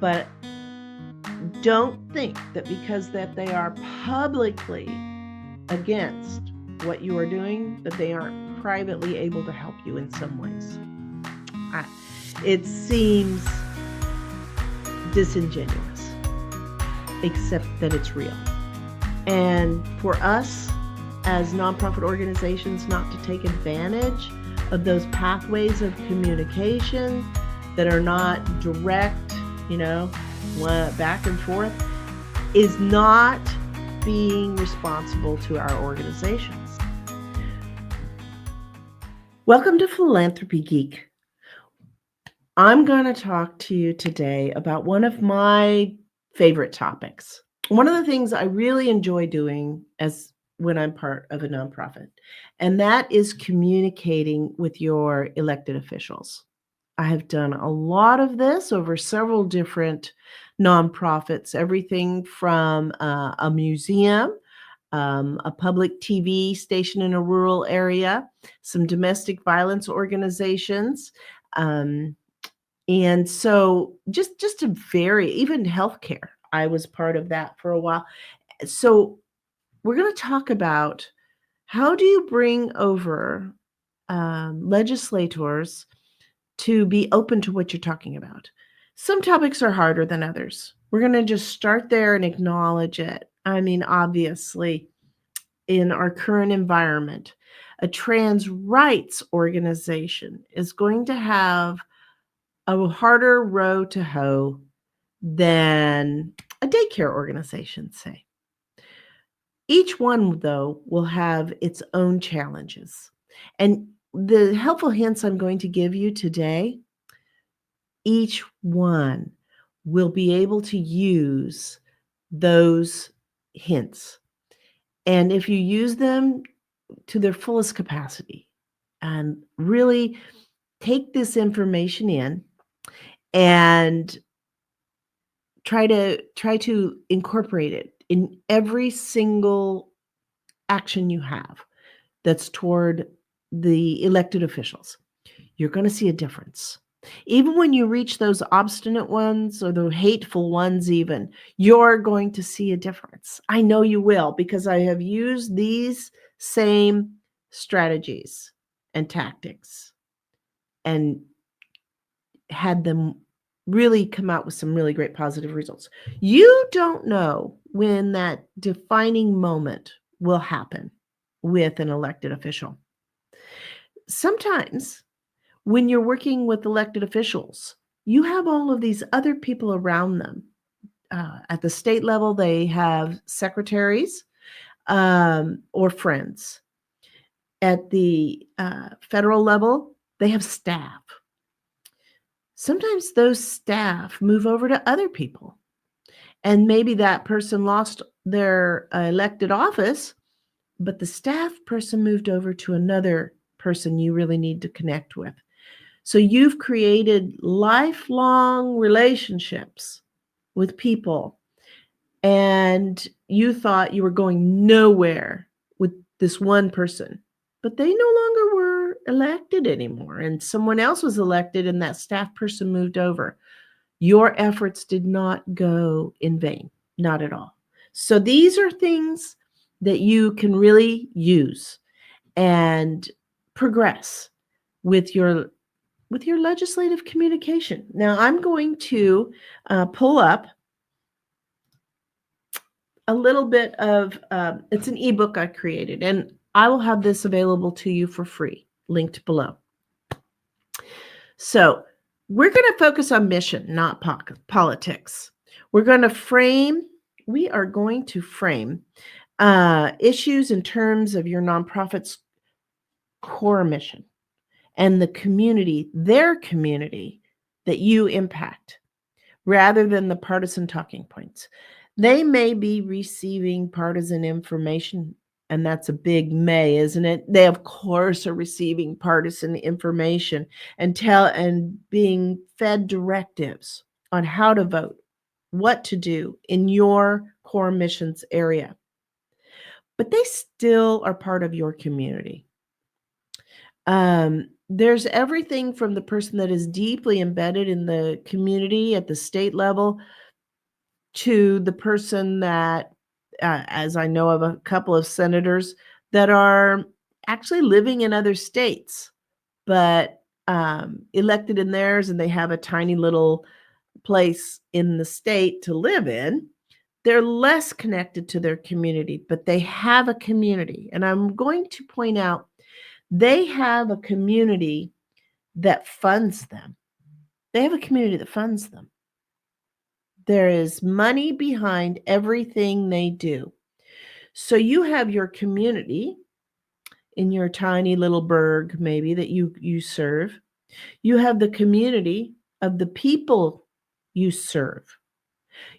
But don't think that because that they are publicly against what you are doing, that they aren't privately able to help you in some ways. It seems disingenuous, except that it's real. And for us as nonprofit organizations not to take advantage of those pathways of communication that are not direct, back and forth, is not being responsible to our organizations. Welcome to Philanthropy Geek. I'm going to talk to you today about one of my favorite topics. One of the things I really enjoy doing when I'm part of a nonprofit, and that is communicating with your elected officials. I have done a lot of this over several different nonprofits, everything from a museum, a public TV station in a rural area, some domestic violence organizations, and so just to vary, even healthcare. I was part of that for a while. So we're going to talk about how do you bring over legislators to be open to what you're talking about. Some topics are harder than others. We're going to just start there and acknowledge it. I mean, obviously, in our current environment, a trans rights organization is going to have a harder row to hoe than a daycare organization, say. Each one, though, will have its own challenges. And the helpful hints I'm going to give you today, each one will be able to use those hints. And if you use them to their fullest capacity and really take this information in and try to incorporate it in every single action you have that's toward the elected officials, you're going to see a difference. Even when you reach those obstinate ones or the hateful ones even, you're going to see a difference. I know you will, because I have used these same strategies and tactics and had them really come out with some really great positive results. You don't know when that defining moment will happen with an elected official. Sometimes when you're working with elected officials, you have all of these other people around them. At the state level, they have secretaries or friends. At the federal level, they have staff. Sometimes those staff move over to other people, and maybe that person lost their elected office, but the staff person moved over to another person you really need to connect with. So you've created lifelong relationships with people, and you thought you were going nowhere with this one person, but they no longer were elected anymore, and someone else was elected, and that staff person moved over. Your efforts did not go in vain, not at all. So these are things that you can really use and progress with your legislative communication. Now, I'm going to pull up a little bit of, it's an ebook I created, and I will have this available to you for free, linked below. So we're going to focus on mission, not politics. We are going to frame issues in terms of your nonprofit's core mission and the community, their community that you impact, rather than the partisan talking points. They may be receiving partisan information, and that's a big may, isn't it? They, of course, are receiving partisan information and being fed directives on how to vote, what to do in your core missions area. But they still are part of your community. there's everything from the person that is deeply embedded in the community at the state level to the person that, as I know of a couple of senators that are actually living in other states, but elected in theirs, and they have a tiny little place in the state to live in. They're less connected to their community, but they have a community. And I'm going to point out they have a community that funds them. They have a community that funds them. There is money behind everything they do. So you have your community in your tiny little burg, maybe that you serve. You have the community of the people you serve.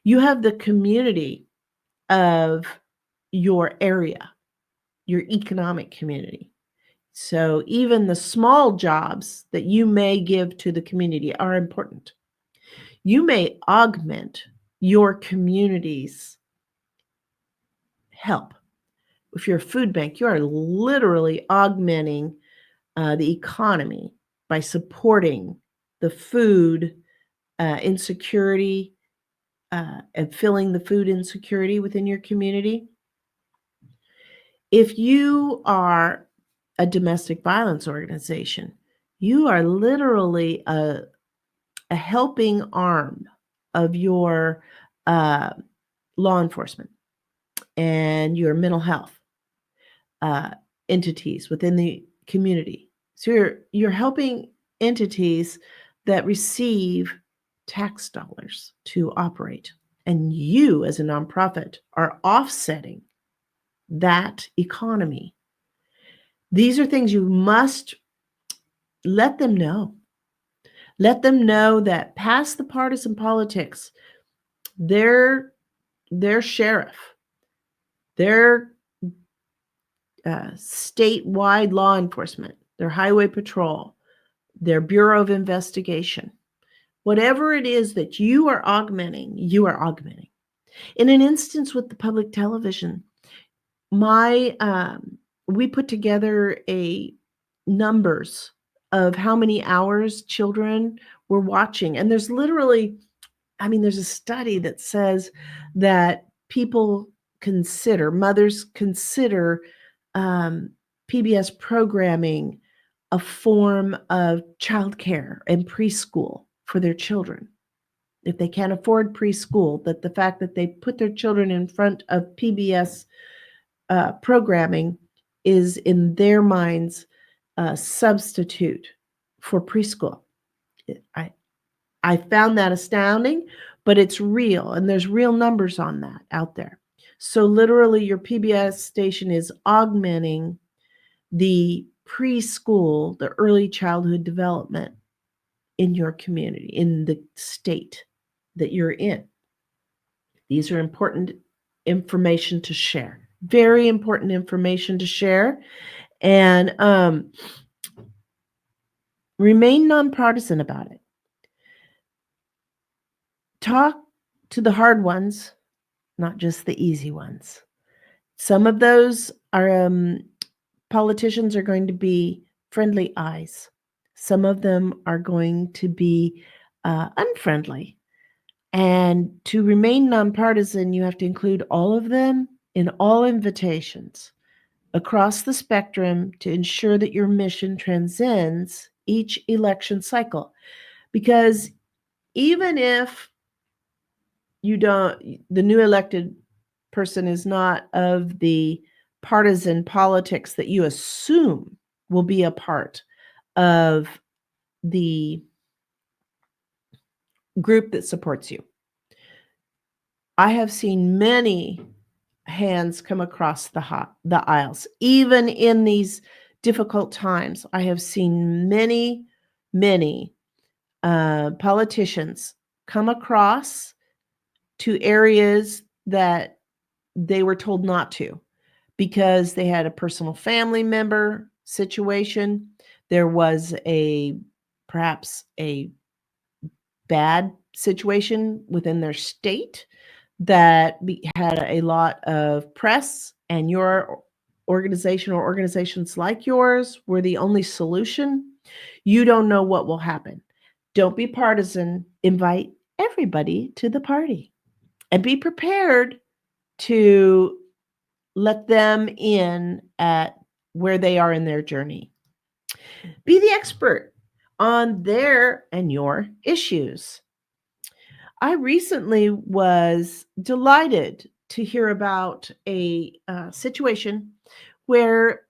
You have the community of your area, your economic community. So even the small jobs that you may give to the community are important. You may augment your community's help. If you're a food bank, you are literally augmenting the economy by supporting the food insecurity and filling the food insecurity within your community. If you are a domestic violence organization, you are literally a helping arm of your law enforcement and your mental health uh, entities within the community. So you're helping entities that receive tax dollars to operate, and you as a nonprofit are offsetting that economy. These are things you must let them know. Let them know that past the partisan politics, their sheriff, their statewide law enforcement, their highway patrol, their Bureau of Investigation, whatever it is that you are augmenting, you are augmenting. In an instance with the public television, we put together a numbers of how many hours children were watching, and there's literally, there's a study that says that mothers consider PBS programming a form of childcare and preschool for their children. If they can't afford preschool, that the fact that they put their children in front of PBS programming is, in their minds, a substitute for preschool. I found that astounding, but it's real, and there's real numbers on that out there. So literally, your PBS station is augmenting the preschool, the early childhood development in your community, in the state that you're in. These are important information to share. Very important information to share. And remain nonpartisan about it. Talk to the hard ones, not just the easy ones. Some of those are politicians are going to be friendly eyes. Some of them are going to be unfriendly. And to remain nonpartisan, you have to include all of them in all invitations across the spectrum to ensure that your mission transcends each election cycle. Because even if the new elected person is not of the partisan politics that you assume will be a part of the group that supports you. I have seen many hands come across the aisles. Even in these difficult times, I have seen many politicians come across to areas that they were told not to because they had a personal family member situation. There was perhaps a bad situation within their state that had a lot of press, and your organization or organizations like yours were the only solution. You don't know what will happen. Don't be partisan. Invite everybody to the party and be prepared to let them in at where they are in their journey. Be the expert on their and your issues. I recently was delighted to hear about a situation where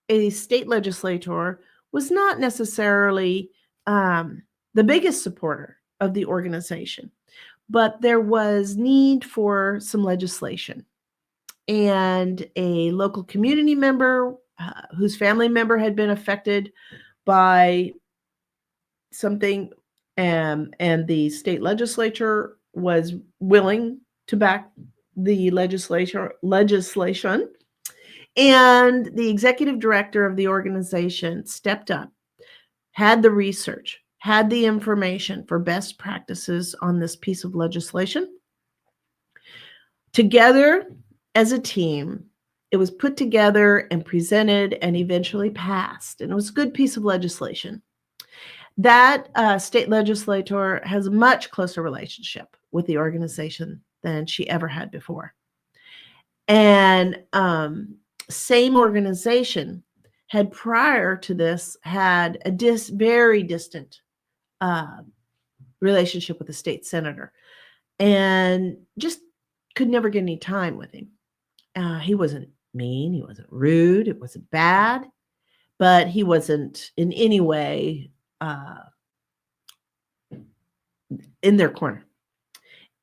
a state legislator was not necessarily the biggest supporter of the organization, but there was need for some legislation. And a local community member whose family member had been affected by something, and the state legislature was willing to back the legislation. And the executive director of the organization stepped up, had the research, had the information for best practices on this piece of legislation. Together as a team, it was put together and presented and eventually passed. And it was a good piece of legislation. That state legislator has a much closer relationship with the organization than she ever had before. And same organization had prior to this had a very distant relationship with the state senator, and just could never get any time with him. He wasn't mean, he wasn't rude, it wasn't bad, but he wasn't in any way in their corner.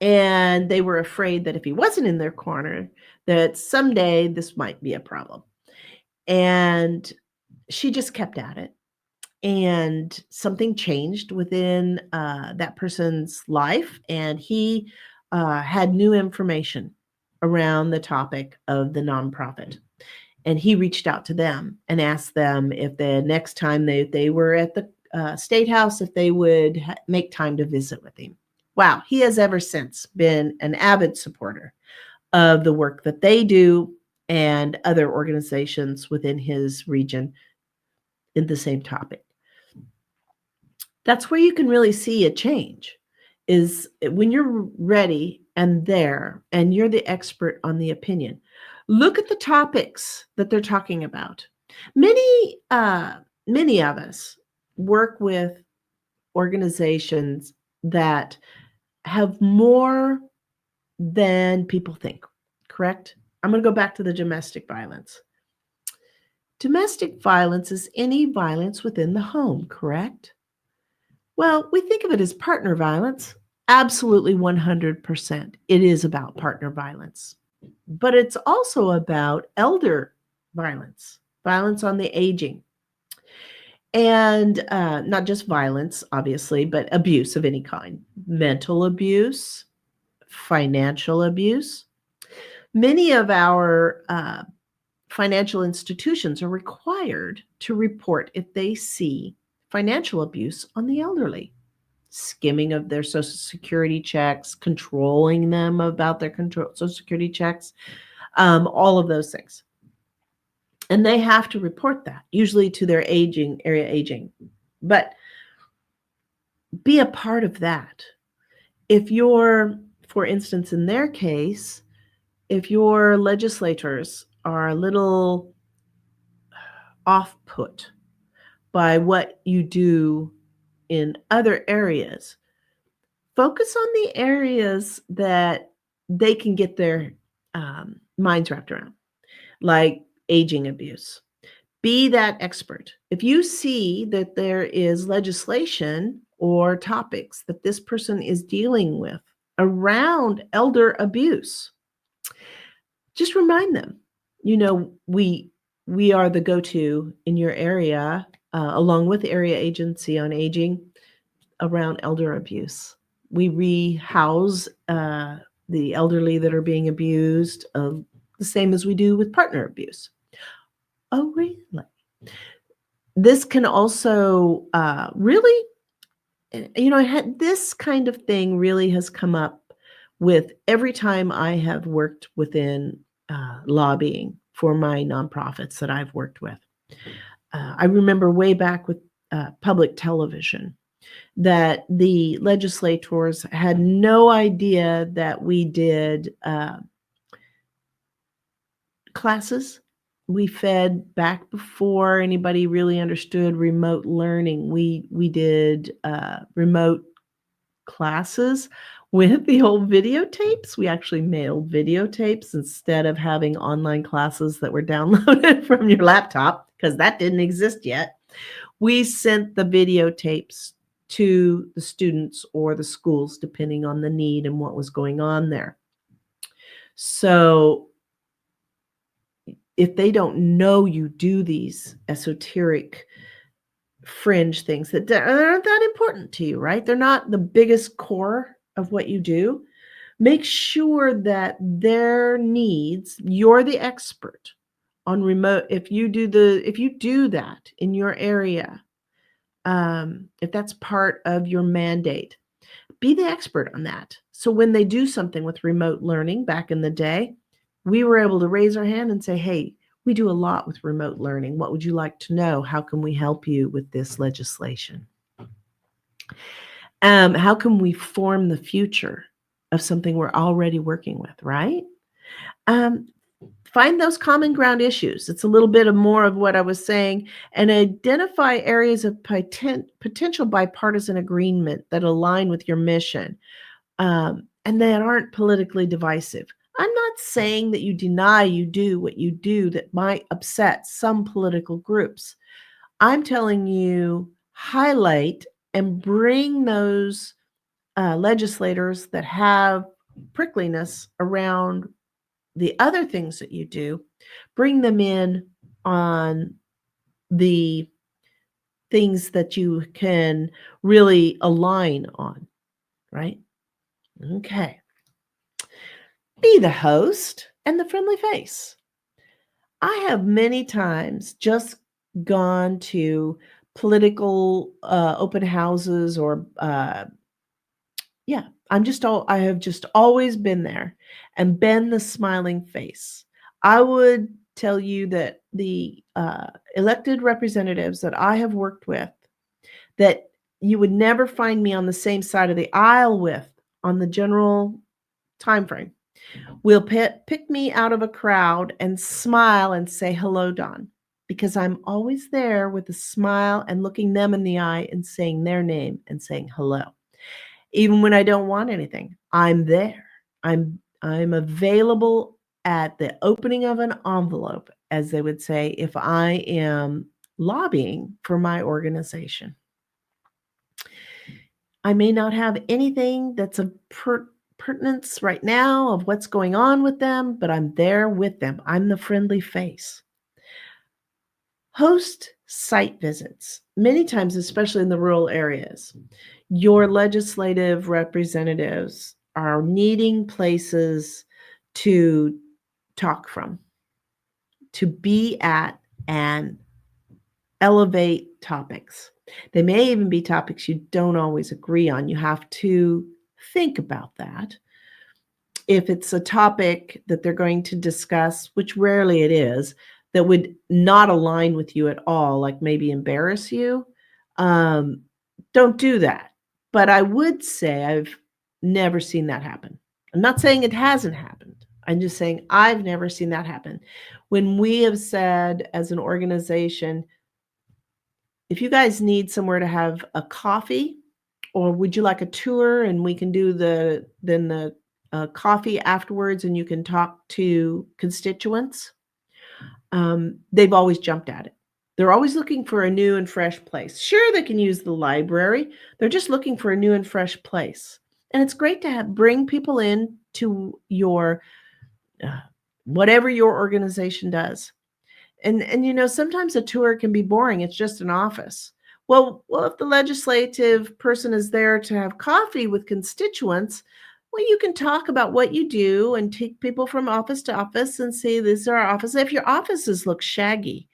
And they were afraid that if he wasn't in their corner, that someday this might be a problem. And she just kept at it. And something changed within that person's life. And he had new information around the topic of the nonprofit. And he reached out to them and asked them if the next time they were at the State House, if they would make time to visit with him. Wow, he has ever since been an avid supporter of the work that they do and other organizations within his region in the same topic. That's where you can really see a change, is when you're ready and there and you're the expert on the opinion. Look at the topics that they're talking about. Many of us work with organizations that have more than people think, correct? I'm going to go back to the domestic violence. Domestic violence is any violence within the home, correct? Well, we think of it as partner violence. Absolutely 100%. It is about partner violence. But it's also about elder violence, violence on the aging. And not just violence, obviously, but abuse of any kind. Mental abuse, financial abuse. Many of our financial institutions are required to report if they see financial abuse on the elderly. Skimming of their Social Security checks, controlling them about their Social Security checks, all of those things. And they have to report that, usually to their area aging. But be a part of that. If you're, for instance, in their case, if your legislators are a little off-put by what you do in other areas, focus on the areas that they can get their minds wrapped around, like aging abuse. Be that expert. If you see that there is legislation or topics that this person is dealing with around elder abuse, just remind them, we are the go-to in your area, along with the Area Agency on Aging, around elder abuse. We rehouse the elderly that are being abused, the same as we do with partner abuse. Oh, really? This can also really, this kind of thing really has come up with every time I have worked within lobbying for my nonprofits that I've worked with. I remember way back with public television, that the legislators had no idea that we did classes. We fed back before anybody really understood remote learning. We did remote classes with the old videotapes. We actually mailed videotapes instead of having online classes that were downloaded from your laptop, because that didn't exist yet. We sent the videotapes to the students or the schools, depending on the need and what was going on there. So if they don't know you do these esoteric fringe things that aren't that important to you, right? They're not the biggest core of what you do. Make sure that their needs, you're the expert on remote. If you do that in your area, if that's part of your mandate, be the expert on that. So when they do something with remote learning back in the day, we were able to raise our hand and say, hey, we do a lot with remote learning. What would you like to know? How can we help you with this legislation? How can we form the future of something we're already working with, right? Find those common ground issues. It's a little bit of more of what I was saying, and identify areas of potential bipartisan agreement that align with your mission, and that aren't politically divisive. I'm not saying that you deny you do what you do that might upset some political groups. I'm telling you, highlight and bring those legislators that have prickliness around the other things that you do, bring them in on the things that you can really align on, right? Okay. Be the host and the friendly face. I have many times just gone to political open houses or yeah, I have just always been there and been the smiling face. I would tell you that the elected representatives that I have worked with, that you would never find me on the same side of the aisle with on the general time frame, will pick me out of a crowd and smile and say, hello, Don, because I'm always there with a smile and looking them in the eye and saying their name and saying hello. Even when I don't want anything, I'm there. I'm available at the opening of an envelope, as they would say, if I am lobbying for my organization. I may not have anything that's of pertinence right now of what's going on with them, but I'm there with them. I'm the friendly face. Host site visits, many times, especially in the rural areas. Your legislative representatives are needing places to talk from, to be at, and elevate topics. They may even be topics you don't always agree on. You have to think about that. If it's a topic that they're going to discuss, which rarely it is, that would not align with you at all, like maybe embarrass you, don't do that. But I would say I've never seen that happen. I'm not saying it hasn't happened. I'm just saying I've never seen that happen. When we have said as an organization, if you guys need somewhere to have a coffee, or would you like a tour and we can do the coffee afterwards and you can talk to constituents, they've always jumped at it. They're always looking for a new and fresh place. Sure, they can use the library. They're just looking for a new and fresh place. And it's great to bring people in to your whatever your organization does. And you know, sometimes a tour can be boring. It's just an office. Well, if the legislative person is there to have coffee with constituents, well, you can talk about what you do and take people from office to office and say, this is our office. If your offices look shaggy,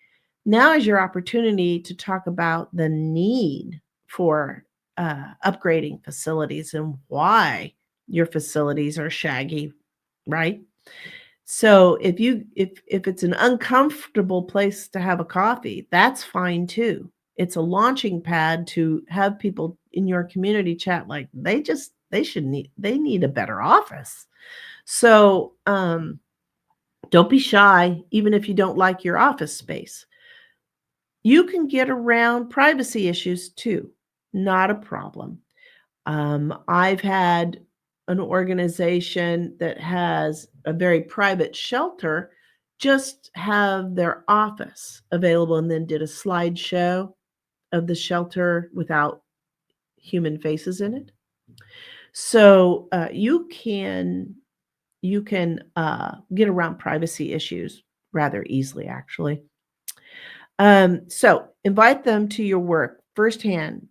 now is your opportunity to talk about the need for upgrading facilities and why your facilities are shaggy, right? So if it's an uncomfortable place to have a coffee, that's fine too. It's a launching pad to have people in your community chat like they need a better office. So, don't be shy, even if you don't like your office space. You can get around privacy issues too. Not a problem. I've had an organization that has a very private shelter just have their office available and then did a slideshow of the shelter without human faces in it. So you can get around privacy issues rather easily, actually. So invite them to your work firsthand.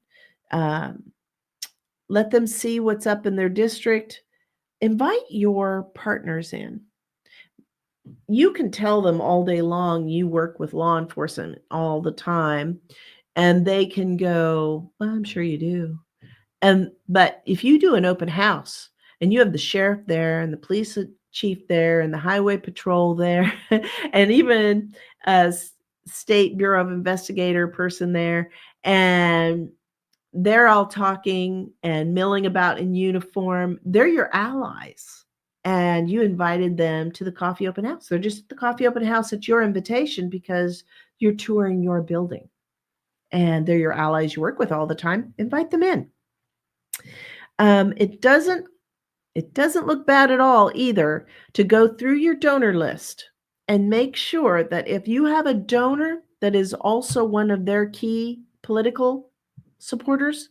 Um, let them see what's up in their district. Invite your partners in. You can tell them all day long you work with law enforcement all the time, and they can go, "Well, I'm sure you do." But if you do an open house and you have the sheriff there and the police chief there and the highway patrol there and even a state bureau of investigator person there, and they're all talking and milling about in uniform, they're your allies. And you invited them to the coffee open house. They're just at the coffee open house at your invitation because you're touring your building. And they're your allies you work with all the time. Invite them in. It doesn't look bad at all either to go through your donor list and make sure that if you have a donor that is also one of their key political supporters,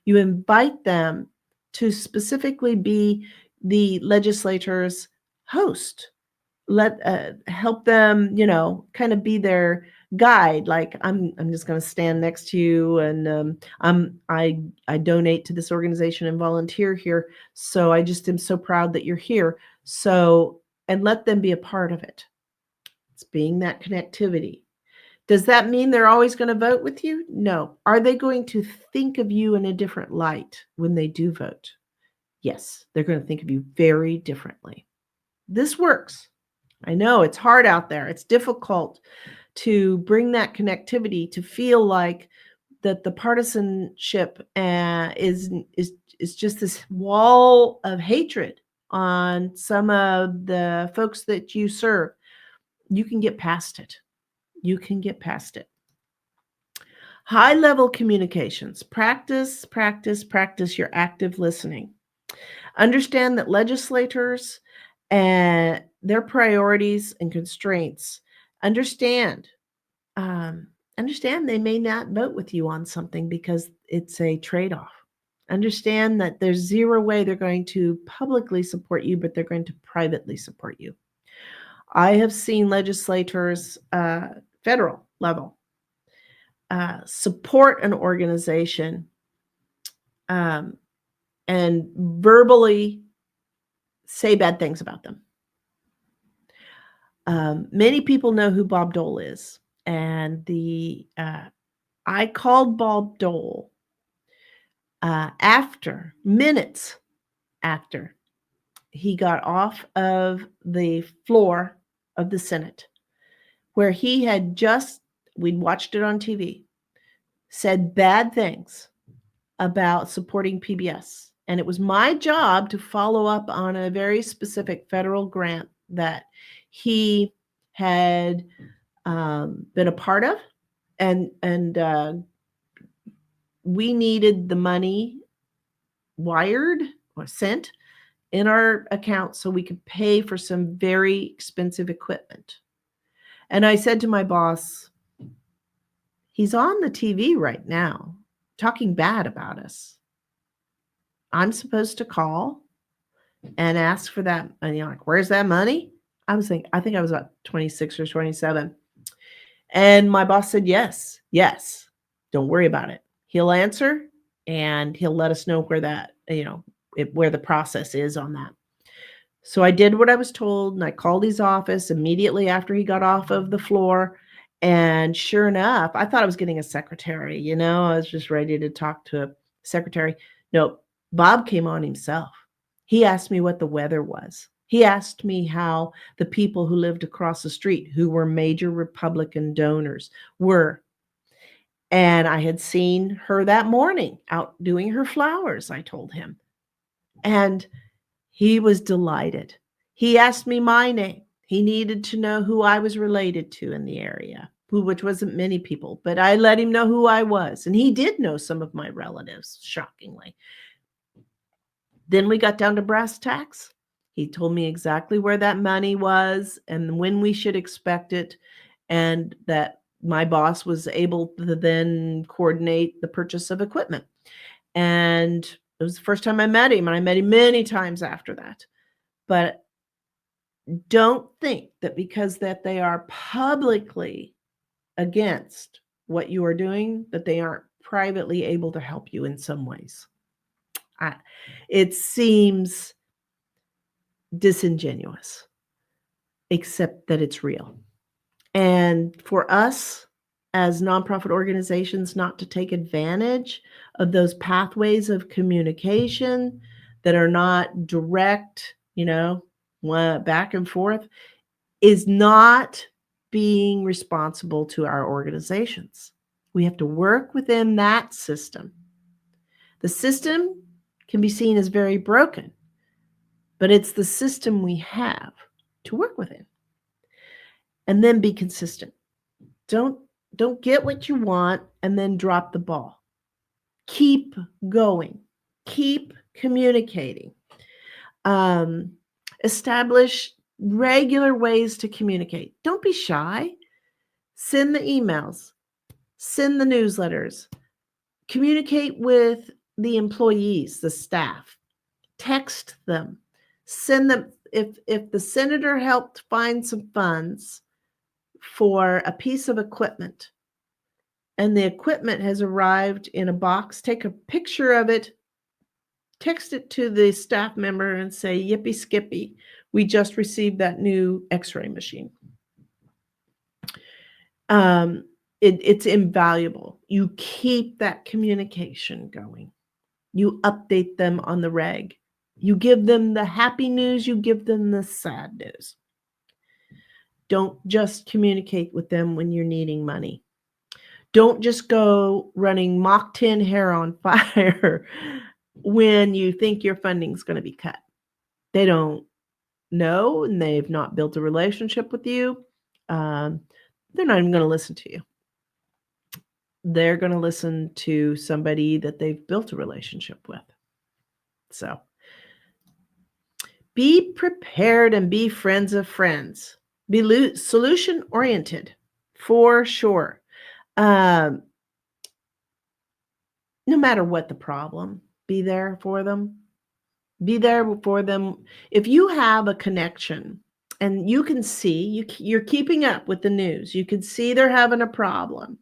you invite them to specifically be the legislator's host. Help them, kind of be their guide. Like I'm just going to stand next to you, and I donate to this organization and volunteer here. So I just am so proud that you're here. So and let them be a part of it. It's being that connectivity. Does that mean they're always going to vote with you? No. Are they going to think of you in a different light when they do vote? Yes, they're going to think of you very differently. This works. I know it's hard out there. It's difficult to bring that connectivity, to feel like that the partisanship is just this wall of hatred on some of the folks that you serve. You can get past it. You can get past it. High level communications. Practice, practice, practice your active listening. Understand that legislators and their priorities and constraints, understand they may not vote with you on something because it's a trade-off. Understand that there's zero way they're going to publicly support you, but they're going to privately support you. I have seen legislators, federal level, support an organization and verbally say bad things about them. Many people know who Bob Dole is, and I called Bob Dole minutes after he got off of the floor of the Senate, where he had we'd watched it on TV, said bad things about supporting PBS. And it was my job to follow up on a very specific federal grant that he had been a part of. And we needed the money wired or sent in our account so we could pay for some very expensive equipment. And I said to my boss, he's on the TV right now talking bad about us. I'm supposed to call and ask for that. And you're like, where's that money? I think I was about 26 or 27. And my boss said, yes, don't worry about it. He'll answer and he'll let us know where that, where the process is on that. So I did what I was told, and I called his office immediately after he got off of the floor. And sure enough, I thought I was getting a secretary, I was just ready to talk to a secretary. No, Bob came on himself. He asked me what the weather was. He asked me how the people who lived across the street, who were major Republican donors, were. And I had seen her that morning out doing her flowers, I told him. And he was delighted. He asked me my name. He needed to know who I was related to in the area, which wasn't many people, but I let him know who I was. And he did know some of my relatives, shockingly. Then we got down to brass tacks. He told me exactly where that money was and when we should expect it, and that my boss was able to then coordinate the purchase of equipment. And it was the first time I met him, and I met him many times after that. But don't think that because that they are publicly against what you are doing, that they aren't privately able to help you in some ways. It seems disingenuous, except that it's real. And for us as nonprofit organizations not to take advantage of those pathways of communication that are not direct, back and forth, is not being responsible to our organizations. We have to work within that system. The system can be seen as very broken, but it's the system we have to work within. And then be consistent. Don't get what you want and then drop the ball. Keep going. Keep communicating. Establish regular ways to communicate. Don't be shy. Send the emails. Send the newsletters. Communicate with the employees, the staff. Text them. Send them. If the senator helped find some funds for a piece of equipment and the equipment has arrived in a box, take a picture of it, text it to the staff member and say, yippee skippy, we just received that new x-ray machine. It's invaluable. You keep that communication going. You update them on the reg. You give them the happy news, you give them the sad news. Don't just communicate with them when you're needing money. Don't just go running Mach 10 hair on fire when you think your funding's going to be cut. They don't know, and they've not built a relationship with you. They're not even going to listen to you. They're going to listen to somebody that they've built a relationship with. So be prepared and be friends of friends. Be solution-oriented, for sure. No matter what the problem, be there for them. Be there for them. If you have a connection and you can see, you're keeping up with the news, you can see they're having a problem,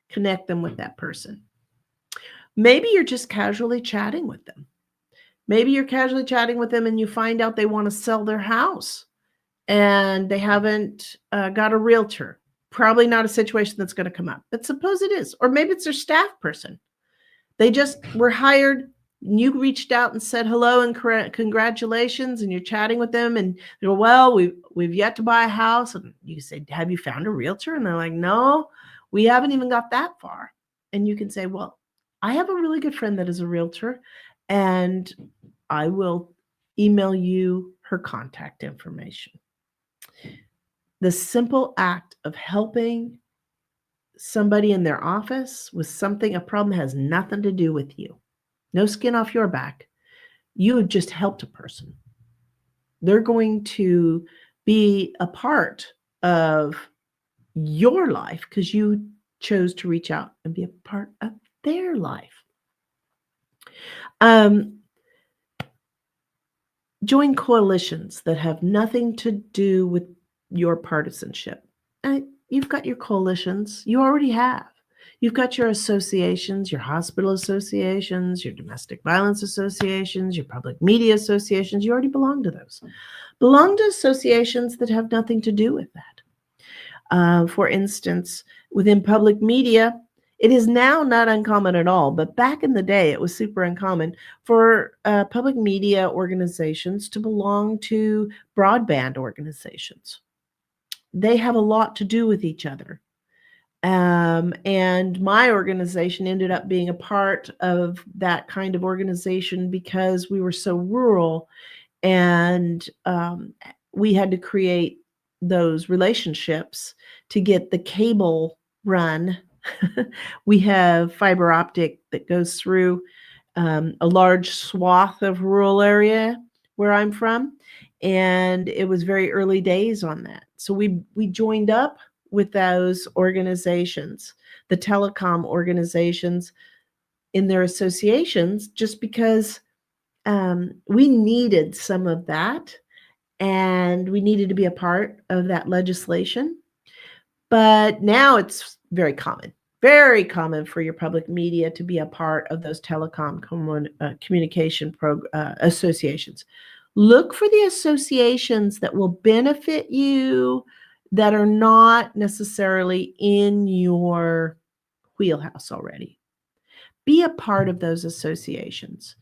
connect them with that person. Maybe you're just casually chatting with them. Maybe you're casually chatting with them and you find out they want to sell their house and they haven't got a realtor. Probably not a situation that's going to come up, but suppose it is. Or maybe it's their staff person. They just were hired. You reached out and said hello and congratulations, and you're chatting with them, and they go, well, we've yet to buy a house. And you say, have you found a realtor? And they're like, no, we haven't even got that far. And you can say, well, I have a really good friend that is a realtor, and I will email you her contact information. The simple act of helping somebody in their office with something, a problem has nothing to do with you. No skin off your back. You have just helped a person. They're going to be a part of your life because you chose to reach out and be a part of their life. Join coalitions that have nothing to do with your partisanship. You've got your coalitions. You already have. You've got your associations, your hospital associations, your domestic violence associations, your public media associations. You already belong to those. Belong to associations that have nothing to do with that. For instance, within public media, it is now not uncommon at all, but back in the day, it was super uncommon for public media organizations to belong to broadband organizations. They have a lot to do with each other. And my organization ended up being a part of that kind of organization because we were so rural, and we had to create those relationships to get the cable run. We have fiber optic that goes through a large swath of rural area where I'm from, and it was very early days on that. So we joined up with those organizations, the telecom organizations, in their associations, just because we needed some of that, and we needed to be a part of that legislation. But now it's very common for your public media to be a part of those telecom communication associations. Look for the associations that will benefit you, that are not necessarily in your wheelhouse already. Be a part of those associations.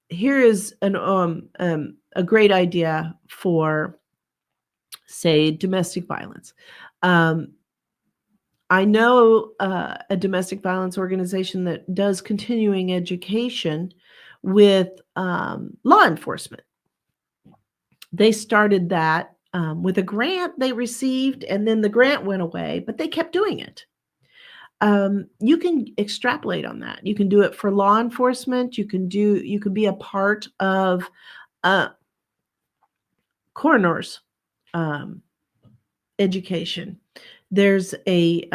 Here is a great idea for, say, domestic violence. Um, I know a domestic violence organization that does continuing education with law enforcement. They started that with a grant they received, and then the grant went away, but they kept doing it. You can extrapolate on that. You can do it for law enforcement. You can be a part of uh, coroners education. There's a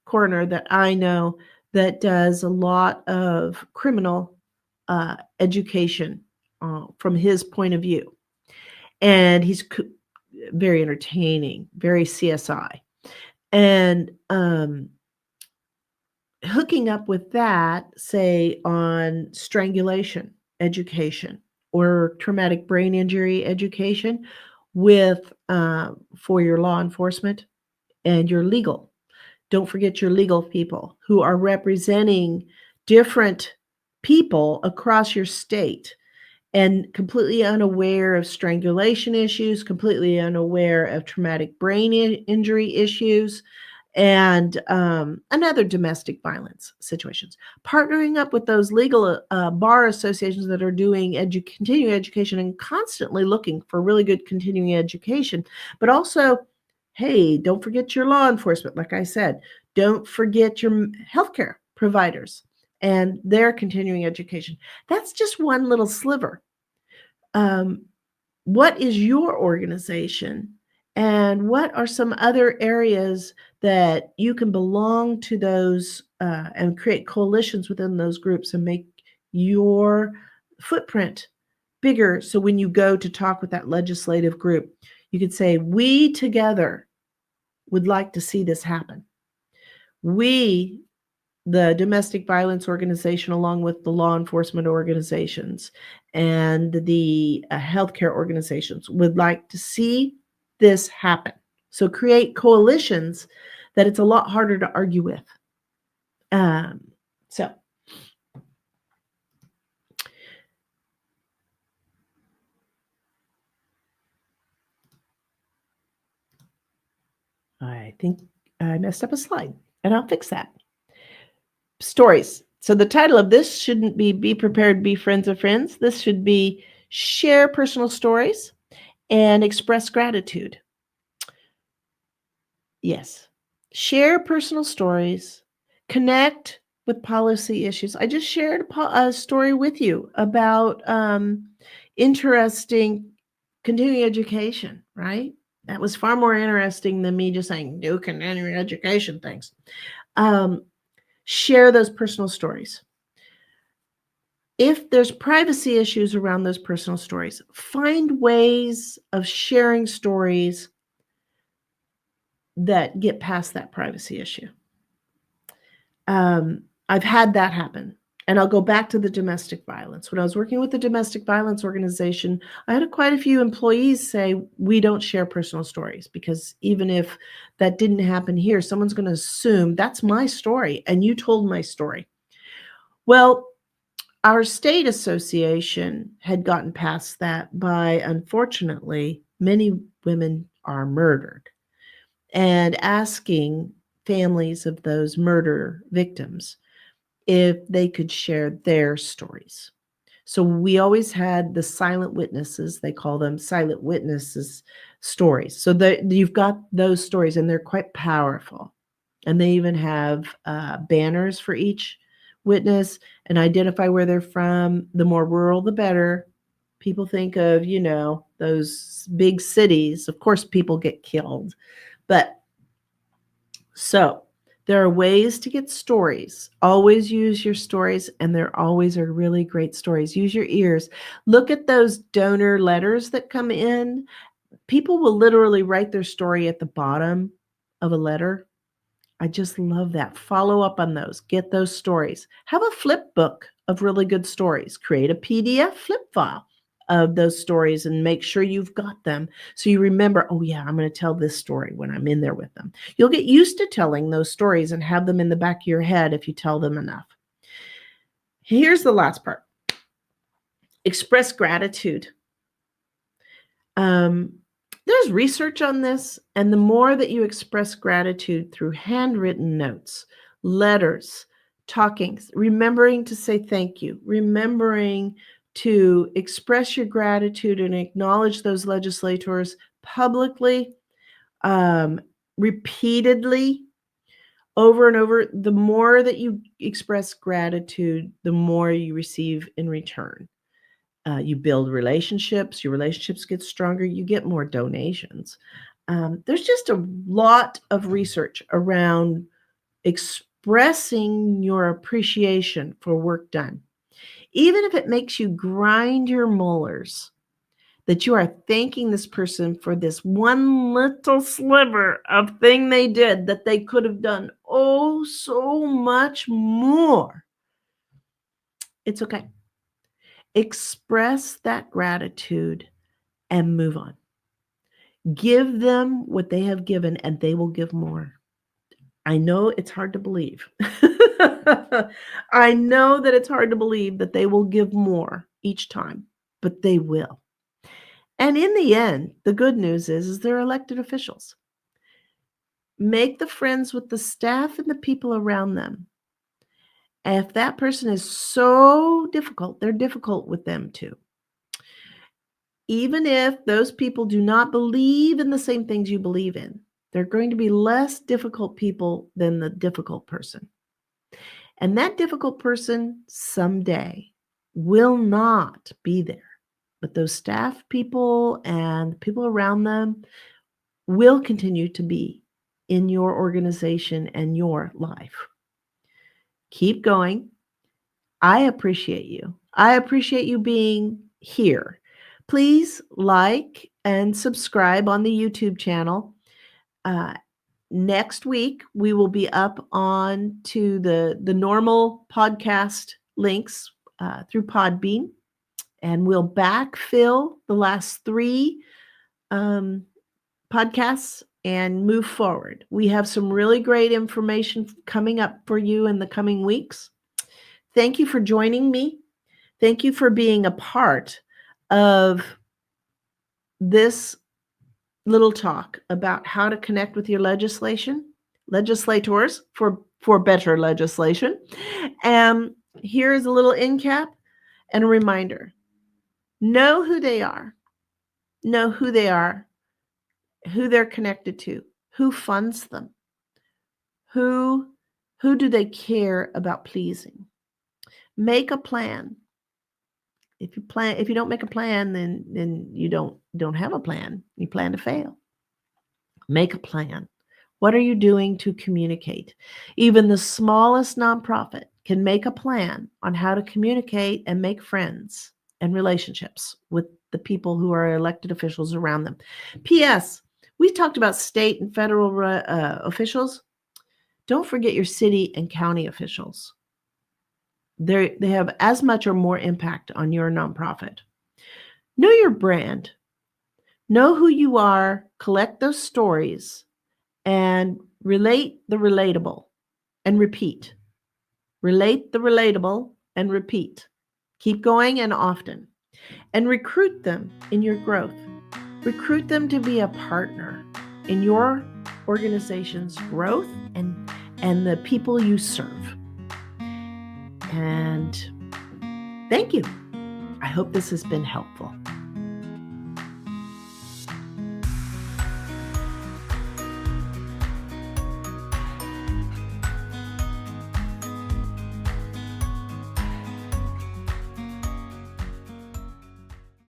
coroner that I know that does a lot of criminal education from his point of view, and he's very entertaining, very CSI, and hooking up with that, say, on strangulation education or traumatic brain injury education with for your law enforcement and your legal. Don't forget your legal people who are representing different people across your state and completely unaware of strangulation issues, completely unaware of traumatic brain injury issues, and other domestic violence situations. Partnering up with those legal bar associations that are doing continuing education and constantly looking for really good continuing education, but also, hey, don't forget your law enforcement. Like I said, don't forget your healthcare providers and their continuing education. That's just one little sliver. Um, what is your organization, and what are some other areas that you can belong to those and create coalitions within those groups and make your footprint bigger, so when you go to talk with that legislative group, you could say, we together would like to see this happen. We, the domestic violence organization, along with the law enforcement organizations and the healthcare organizations, would like to see this happen. So create coalitions that it's a lot harder to argue with. So I think I messed up a slide, and I'll fix that. Stories. So the title of this shouldn't be Prepared, Be Friends of Friends. This should be Share Personal Stories and Express Gratitude. Yes. Share personal stories, connect with policy issues. I just shared a story with you about interesting continuing education, right? That was far more interesting than me just saying, do continuing education things. Share those personal stories. If there's privacy issues around those personal stories, find ways of sharing stories that get past that privacy issue. I've had that happen. And I'll go back to the domestic violence. When I was working with the domestic violence organization, I had quite a few employees say, we don't share personal stories, because even if that didn't happen here, someone's going to assume that's my story and you told my story. Well, our state association had gotten past that by, unfortunately, many women are murdered, and asking families of those murder victims if they could share their stories. So we always had the silent witnesses, they call them silent witnesses stories. So you've got those stories, and they're quite powerful. And they even have banners for each witness and identify where they're from. The more rural, the better. People think of, those big cities. Of course, people get killed. But so there are ways to get stories. Always use your stories, and there always are really great stories. Use your ears. Look at those donor letters that come in. People will literally write their story at the bottom of a letter. I just love that. Follow up on those. Get those stories. Have a flip book of really good stories. Create a PDF flip file of those stories and make sure you've got them so you remember, oh yeah, I'm going to tell this story when I'm in there with them. You'll get used to telling those stories and have them in the back of your head if you tell them enough. Here's the last part. Express gratitude. There's research on this, and the more that you express gratitude through handwritten notes, letters, talkings, remembering to say thank you, remembering to express your gratitude and acknowledge those legislators publicly, repeatedly, over and over, the more that you express gratitude, the more you receive in return. You build relationships, your relationships get stronger, you get more donations. There's just a lot of research around expressing your appreciation for work done. Even if it makes you grind your molars, that you are thanking this person for this one little sliver of thing they did that they could have done oh so much more. It's okay. Express that gratitude and move on. Give them what they have given, and they will give more. I know it's hard to believe. I know that it's hard to believe that they will give more each time, but they will. And in the end, the good news is they're elected officials. Make the friends with the staff and the people around them. And if that person is so difficult, they're difficult with them too. Even if those people do not believe in the same things you believe in, they're going to be less difficult people than the difficult person. And that difficult person someday will not be there. But those staff people and people around them will continue to be in your organization and your life. Keep going. I appreciate you. I appreciate you being here. Please like and subscribe on the YouTube channel. Next week, we will be up on to the normal podcast links through Podbean, and we'll backfill the last 3 podcasts and move forward. We have some really great information coming up for you in the coming weeks. Thank you for joining me. Thank you for being a part of this little talk about how to connect with your legislators for better legislation. And here is a little end cap and a reminder. Know who they are. Know who they are, who they're connected to, who funds them, who do they care about pleasing. Make a plan. If you don't make a plan, then you don't have a plan. You plan to fail. Make a plan. What are you doing to communicate? Even the smallest nonprofit can make a plan on how to communicate and make friends and relationships with the people who are elected officials around them. P.S. We talked about state and federal officials. Don't forget your city and county officials. They have as much or more impact on your nonprofit. Know your brand. Know who you are. Collect those stories and relate the relatable and repeat. Relate the relatable and repeat. Keep going and often. And recruit them in your growth. Recruit them to be a partner in your organization's growth and the people you serve. And thank you. I hope this has been helpful.